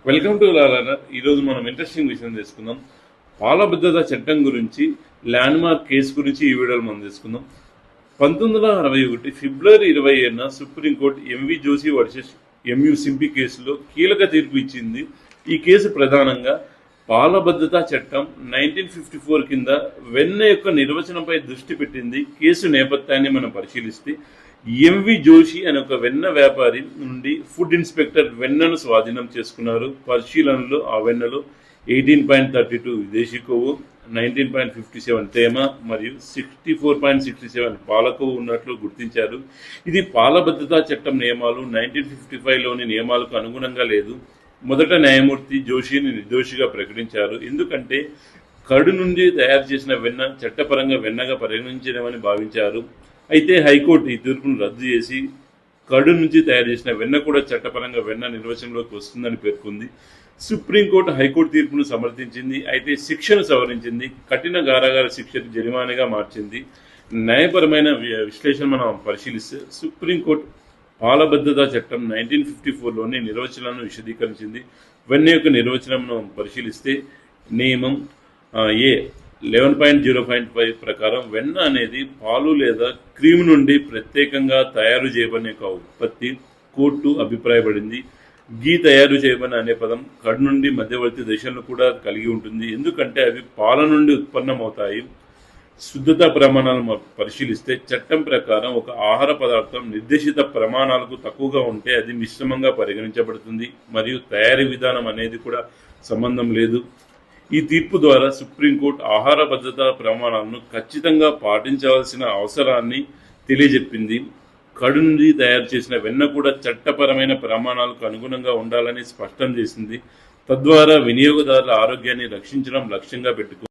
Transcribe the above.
Welcome to లాలన. ఈరోజు మనం interesting విషయం తెలుసుకుందాం. పాల భద్రత చట్టం గురించి, ల్యాండ్ మార్క్ కేసు గురించి ఈ వీడియోలో మనం తెలుసుకుందాం. 1961 ఫిబ్రవరి 27న Supreme Court MV Joshi versus MU Simpi కేసులో కీలక తీర్పు ఇచ్చింది. ఈ కేసు ప్రధానంగా పాల భద్రతా చట్టం 1954 కింద వెన్న యొక్క నిర్వచనంపై దృష్టి పెట్టింది. కేసు నేపథ్యాన్ని మనం పరిశీలిస్తే ఎంవి జోషి అనే ఒక వెన్న వ్యాపారి నుండి ఫుడ్ ఇన్స్పెక్టర్ వెన్నను స్వాధీనం చేసుకున్నారు. పరిశీలనలో ఆ వెన్నలో 18.32 విదేశీ కొవ్వు, 19.57 తేమ మరియు 64.67 పాల కొవ్వు ఉన్నట్లు గుర్తించారు. ఇది పాల భద్రతా చట్టం నియమాలు 1955లోని నియమాలకు అనుగుణంగా లేదు. మొదట న్యాయమూర్తి జోషిని నిర్దోషిగా ప్రకటించారు. ఎందుకంటే కడు నుండి తయారు చేసిన వెన్న చట్టపరంగా వెన్నగా పరిగణించలేమని భావించారు. అయితే హైకోర్టు ఈ తీర్పును రద్దు చేసి కడు నుంచి తయారు చేసిన వెన్న కూడా చట్టపరంగా వెన్న నిర్వచనంలోకి వస్తుందని పేర్కొంది. సుప్రీంకోర్టు హైకోర్టు తీర్పును సమర్థించింది. అయితే శిక్షను సవరించింది. కఠిన కారాగార శిక్షను జరిమానాగా మార్చింది. న్యాయపరమైన విశ్లేషణ మనం పరిశీలిస్తే సుప్రీంకోర్టు పాల భద్రతా చట్టం 1954లోని నిర్వచనాలను విశదీకరించింది. వెన్న యొక్క నిర్వచనంను పరిశీలిస్తే నియమం ఏ 11.0.5 ప్రకారం వెన్న అనేది పాలు లేదా క్రీమ్ నుండి ప్రత్యేకంగా తయారు చేయబడిన ఒక ఉత్పత్తి. కోర్టు అభిప్రాయపడింది గీ తయారు చేయబడిన అనే పదం కడు నుండి మధ్యవర్తి దశలను కూడా కలిగి ఉంటుంది. ఎందుకంటే అవి పాల నుండి ఉత్పన్నమవుతాయి. శుద్ధత ప్రమాణాలను పరిశీలిస్తే చట్టం ప్రకారం ఒక ఆహార పదార్థం నిర్దేశిత ప్రమాణాలకు తక్కువగా ఉంటే అది మిశ్రమంగా పరిగణించబడుతుంది మరియు తయారీ విధానం అనేది కూడా సంబంధం లేదు. ఈ తీర్పు ద్వారా సుప్రీంకోర్టు ఆహార భద్రతా ప్రమాణాలను ఖచ్చితంగా పాటించవలసిన అవసరాన్ని తెలియజెప్పింది. కడు నుండి తయారు చేసిన వెన్న కూడా చట్టపరమైన ప్రమాణాలకు అనుగుణంగా ఉండాలని స్పష్టం చేసింది. తద్వారా వినియోగదారుల ఆరోగ్యాన్ని రక్షించడం లక్ష్యంగా పెట్టుకుంది.